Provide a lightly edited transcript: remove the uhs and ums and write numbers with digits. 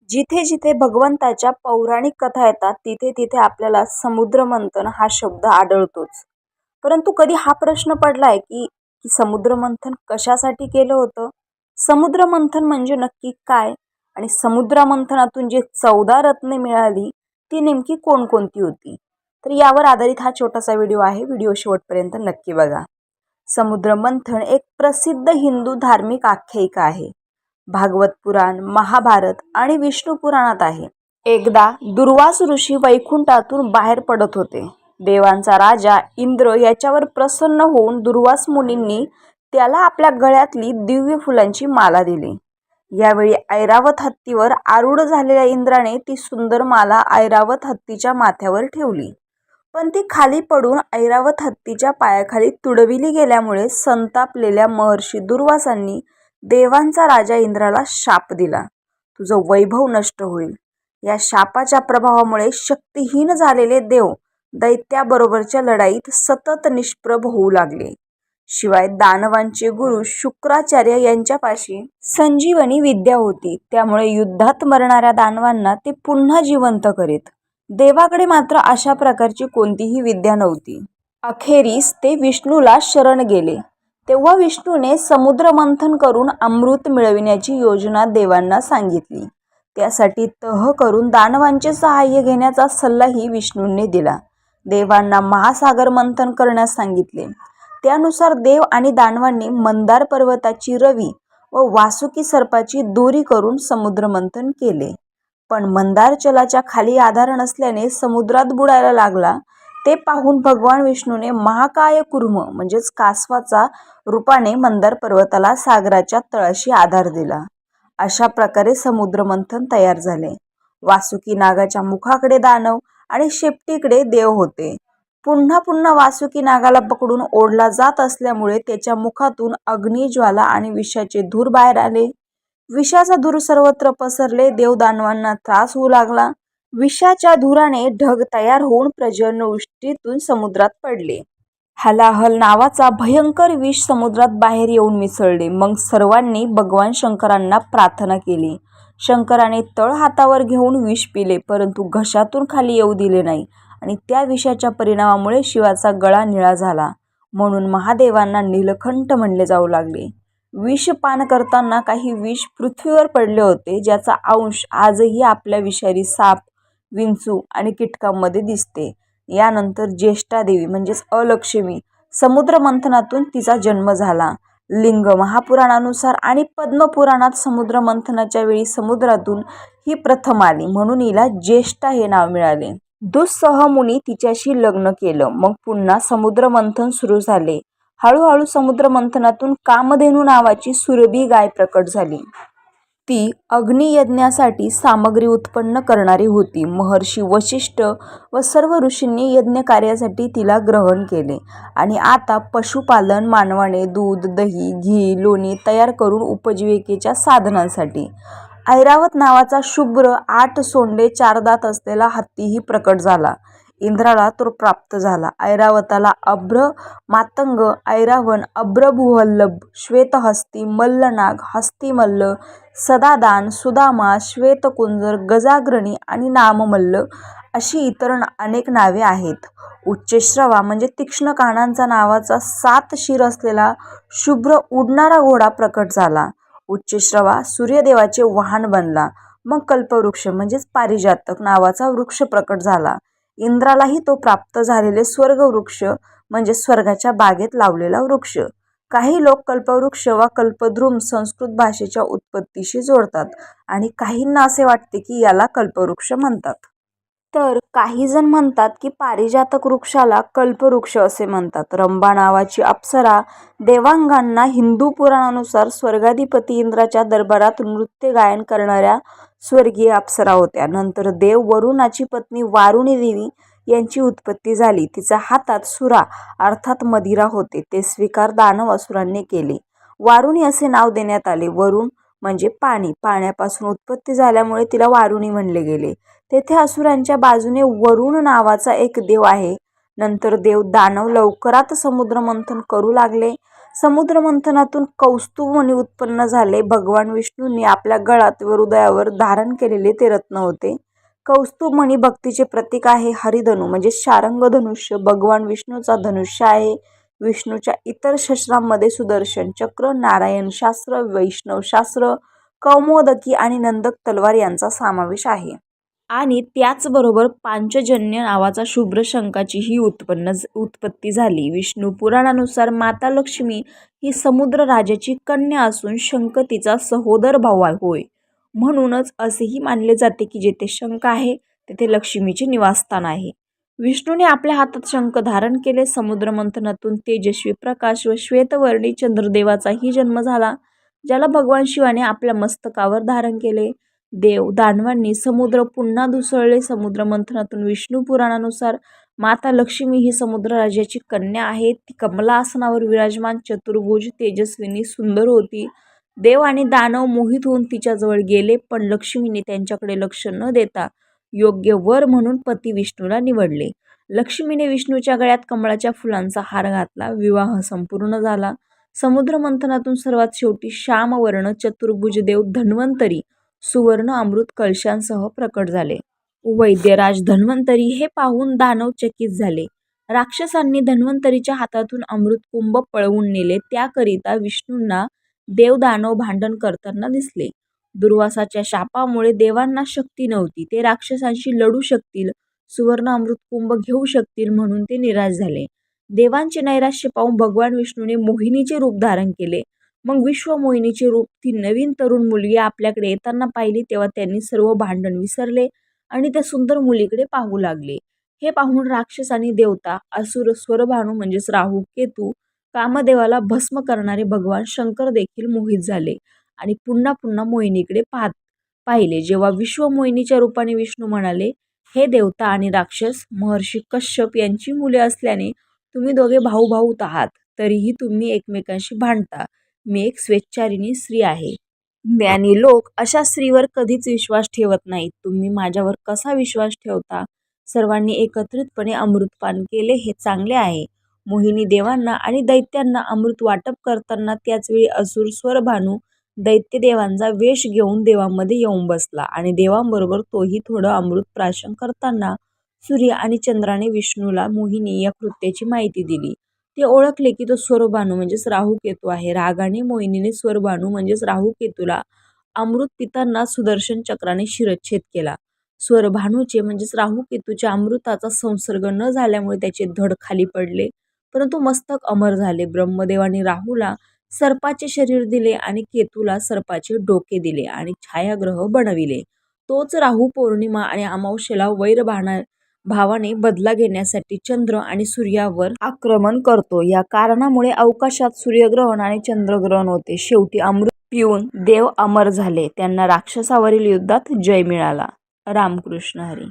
जिथे जिथे भगवंताच्या पौराणिक कथा येतात तिथे तिथे आपल्याला समुद्रमंथन हा शब्द आढळतोच. परंतु कधी हा प्रश्न पडलाय की की समुद्रमंथन कशासाठी केलं होतं? समुद्रमंथन म्हणजे नक्की काय? आणि समुद्रमंथनातून जे 14 रत्ने मिळाली ती नेमकी कोणकोणती होती? तर यावर आधारित हा छोटासा व्हिडिओ आहे. व्हिडिओ शेवटपर्यंत नक्की बघा. समुद्रमंथन एक प्रसिद्ध हिंदू धार्मिक आख्यायिका आहे. भागवत पुराण, महाभारत आणि विष्णू पुराणात आहे. एकदा दुर्वास ऋषी वैकुंठातून बाहेर पडत होते. देवांचा राजा इंद्र याच्यावर प्रसन्न होऊन दुर्वास मुनींनी त्याला आपल्या गळ्यातली दिव्य फुलांची माला दिली. यावेळी ऐरावत हत्तीवर आरूढ झालेल्या इंद्राने ती सुंदर माला ऐरावत हत्तीच्या माथ्यावर ठेवली. पण ती खाली पडून ऐरावत हत्तीच्या पायाखाली तुडविली गेल्यामुळे संतापलेल्या महर्षी दुर्वासांनी देवांचा राजा इंद्राला शाप दिला. तुझं वैभव नष्ट होईल. या शापाच्या प्रभावामुळे शक्तिहीन झालेले देव दैत्याबरोबरच्या लढाईत सतत निष्प्रभ होऊ लागले. शिवाय दानवांचे गुरु शुक्राचार्य यांच्यापाशी संजीवनी विद्या होती. त्यामुळे युद्धात मरणाऱ्या दानवांना ते पुन्हा जिवंत करीत. देवाकडे मात्र अशा प्रकारची कोणतीही विद्या नव्हती. अखेरीस ते विष्णूला शरण गेले. तेव्हा विष्णूने समुद्रमंथन करून अमृत मिळविण्याची योजना देवांना सांगितली. त्यासाठी तह करून दानवांचे सहाय्य घेण्याचा सल्लाही विष्णूंनी दिला. देवांना महासागर मंथन करण्यास सांगितले. त्यानुसार देव आणि दानवांनी मंदार पर्वताची रवी व वासुकी सर्पाची दोरी करून समुद्रमंथन केले. पण मंदार जलाच्या खाली आधार नसल्याने समुद्रात बुडायला लागला. ते पाहून भगवान विष्णूने महाकाय कुर्म म्हणजेच कासवाचा रूपाने मंदार पर्वताला सागराच्या तळाशी आधार दिला. अशा प्रकारे समुद्रमंथन तयार झाले. वासुकी नागाच्या मुखाकडे दानव आणि शेपटीकडे देव होते. पुन्हा पुन्हा वासुकी नागाला पकडून ओढला जात असल्यामुळे त्याच्या मुखातून अग्नी, ज्वाला आणि विषाचे धूर बाहेर आले. विषाचा धूर सर्वत्र पसरले. देव दानवांना त्रास होऊ लागला. विषाच्या धुराने ढग तयार होऊन प्रचंड उष्टीतून समुद्रात पडले. हलाहल नावाचा भयंकर विष समुद्रात बाहेर येऊन मिसळले. मग सर्वांनी भगवान शंकरांना प्रार्थना केली. शंकराने तळ हातावर घेऊन विष पिले, परंतु घशातून खाली येऊ दिले नाही आणि त्या विषाच्या परिणामामुळे शिवाचा गळा निळा झाला. म्हणून महादेवांना नीलकंठ म्हणले जाऊ लागले. विष पान करताना काही विष पृथ्वीवर पडले होते, ज्याचा अंश आजही आपल्या विषारी साप, विंचू आणि कीटकांमध्ये दिसते. यानंतर ज्येष्ठादेवी म्हणजेच अलक्ष्मी समुद्रमंथनातून तिचा जन्म झाला. लिंग महापुराणानुसार आणि पद्मपुराणात समुद्रमंथनाच्या वेळी समुद्रातून ही प्रथम आली, म्हणून हिला ज्येष्ठा हे नाव मिळाले. दुस्सह मुनी तिच्याशी लग्न केलं. मग पुन्हा समुद्रमंथन सुरू झाले. हळूहळू समुद्रमंथनातून कामधेनू नावाची सुरभी गाय प्रकट झाली. ती अग्नियज्ञासाठी सामग्री उत्पन्न करणारी होती. महर्षी वशिष्ठ व सर्व ऋषींनी यज्ञ कार्यासाठी तिला ग्रहण केले आणि आता पशुपालन, मानवाने दूध, दही, घी, लोणी तयार करून उपजीविकेच्या साधनांसाठी ऐरावत नावाचा शुभ्र 8 सोंडे 4 दात असलेला हत्तीही प्रकट झाला. इंद्राला तो प्राप्त झाला. ऐरावताला अभ्र मातंग, ऐरावण, अभ्रभुवल्लभ, श्वेतहस्ती, मल्लनाग, हस्तिमल्ल, सदादान, सुदामा, श्वेतकुंजर, गजाग्रणी आणि नाममल्ल अशी इतर अनेक नावे आहेत. उच्चश्रवा म्हणजे तीक्ष्ण कानांचा नावाचा 7 शिर असलेला शुभ्र उडणारा घोडा प्रकट झाला. उच्चश्रवा सूर्यदेवाचे वाहन बनला. मग कल्पवृक्ष म्हणजेच पारिजातक नावाचा वृक्ष प्रकट झाला. इंद्रालाही तो प्राप्त झालेले स्वर्गवृक्ष म्हणजे स्वर्गाच्या बागेत लावलेला वृक्ष. काही लोक कल्पवृक्ष वा कल्पद्रुम संस्कृत भाषेच्या उत्पत्तीशी जोडतात आणि काहींना असे वाटते की याला कल्पवृक्ष म्हणतात. तर काही जण म्हणतात की पारिजातक वृक्षाला कल्पवृक्ष असे म्हणतात. रंभा नावाची अप्सरा देवांगांना हिंदू पुराणानुसार स्वर्गाधिपती इंद्राच्या दरबारात नृत्य गायन करणाऱ्या स्वर्गीय अप्सरा होत्या. नंतर देव वरुणाची पत्नी वारुणी देवी यांची उत्पत्ती झाली. तिच्या हातात सुरा अर्थात मदिरा होते. ते स्वीकार दानव असुरांनी केले. वारुणी असे नाव देण्यात आले. वरुण म्हणजे पाणी. पाण्यापासून उत्पत्ती झाल्यामुळे तिला वारुणी म्हणले गेले. तेथे असुरांच्या बाजूने वरुण नावाचा एक देव आहे. नंतर देव दानव लवकरात समुद्रमंथन करू लागले. समुद्र मंथनातून कौस्तुभ मणी उत्पन्न झाले. भगवान विष्णूंनी आपल्या गळात व हृदयावर धारण केलेले ते रत्न होते. कौस्तुभ मणी भक्तीचे प्रतीक आहे. हरिधनु म्हणजे शारंग धनुष्य भगवान विष्णूचा धनुष्य आहे. विष्णूच्या इतर शस्त्रांमध्ये सुदर्शन चक्र, नारायण शास्त्र, वैष्णव शास्त्र, कौमोदकी आणि नंदक तलवार यांचा समावेश आहे. आणि त्याचबरोबर पांचजन्य नावाचा शुभ्र शंखाचीही उत्पत्ती झाली. विष्णू पुराणानुसार माता लक्ष्मी ही समुद्र राजाची कन्या असून शंख तिचा सहोदर भाऊ होय. म्हणूनच असेही मानले जाते की जेथे शंख आहे तेथे लक्ष्मीचे निवासस्थान आहे. विष्णूने आपल्या हातात शंख धारण केले. समुद्र मंथनातून तेजस्वी प्रकाश व श्वेतवर्णी चंद्रदेवाचाही जन्म झाला, ज्याला भगवान शिवाने आपल्या मस्तकावर धारण केले. देव दानवांनी समुद्र पुन्हा धुसळले. समुद्र मंथनातून विष्णू पुराणानुसार माता लक्ष्मी ही समुद्र राजाची कन्या आहे. ती कमला आसनावर विराजमान चतुर्भुज तेजस्विनी सुंदर होती. देव आणि दानव मोहित होऊन तिच्याजवळ गेले, पण लक्ष्मीने त्यांच्याकडे लक्ष न देता योग्य वर म्हणून पती विष्णूला निवडले. लक्ष्मीने विष्णूच्या गळ्यात कमळाच्या फुलांचा हार घातला. विवाह संपूर्ण झाला. समुद्र मंथनातून सर्वात शेवटी श्यामवर्ण चतुर्भुज देव धन्वंतरी सुवर्ण अमृत कलशांसह प्रकट झाले. वैद्यराज धन्वंतरी हे पाहून दानव चकित झाले. राक्षसांनी धन्वंतरीच्या हातातून अमृत कुंभ पळवून नेले. त्याकरिता विष्णूंना देव दानव भांडण करताना दिसले. दुर्वासाच्या शापामुळे देवांना शक्ती नव्हती. ते राक्षसांशी लढू शकतील, सुवर्ण अमृत कुंभ घेऊ शकतील म्हणून ते निराश झाले. देवांचे नैराश्य पाहून भगवान विष्णूने मोहिनीचे रूप धारण केले. मग विश्वमोहिनीचे रूप ती नवीन तरुण मुलगी आपल्याकडे येताना पाहिली, तेव्हा त्यांनी सर्व भांडण विसरले आणि त्या सुंदर मुलीकडे पाहू लागले. हे पाहून राक्षस आणि देवता, असुर, स्वरभानू म्हणजेच राहू केतू, कामदेवाला भस्म करणारे भगवान शंकर देखील मोहित झाले आणि पुन्हा पुन्हा मोहिनीकडे पाहिले. जेव्हा विश्वमोहिनीच्या रूपाने विष्णू म्हणाले, हे देवता आणि राक्षस, महर्षी कश्यप यांची मुले असल्याने तुम्ही दोघे भाऊ भाऊत आहात, तरीही तुम्ही एकमेकांशी भांडता. मी एक स्वेच्छारिणी स्त्री आहे. ज्ञानी लोक अशा स्त्रीवर कधीच विश्वास ठेवत नाहीत. तुम्ही माझ्यावर कसा विश्वास ठेवता? सर्वांनी एकत्रितपणे अमृतपान केले हे चांगले आहे. मोहिनी देवांना आणि दैत्यांना अमृत वाटप करताना त्याचवेळी असुर स्वरभानू दैत्यदेवांचा वेश घेऊन देवांमध्ये येऊन बसला आणि देवांबरोबर तोही थोडं अमृत प्राशन करताना सूर्य आणि चंद्राने विष्णूला मोहिनी या कृत्याची माहिती दिली. ते ओळखले की तो स्वरभानू म्हणजेच राहू केतू आहे. रागाने मोहिनीने स्वरभानू म्हणजेच राहू केतूला अमृत पितांना सुदर्शन चक्राने शिरच्छेद केला. स्वरभानूचे म्हणजेच राहू केतूच्या अमृताचा संसर्ग न झाल्यामुळे त्याचे धड खाली पडले, परंतु मस्तक अमर झाले. ब्रह्मदेवाने राहूला सर्पाचे शरीर दिले आणि केतूला सर्पाचे डोके दिले आणि छायाग्रह बनविले. तोच राहू पौर्णिमा आणि अमावस्येला वैर भावाने बदला घेण्यासाठी चंद्र आणि सूर्यावर आक्रमण करतो. या कारणामुळे अवकाशात सूर्यग्रहण आणि चंद्रग्रहण होते. शेवटी अमृत पिऊन देव अमर झाले. त्यांना राक्षसावरील युद्धात जय मिळाला. रामकृष्ण हरी.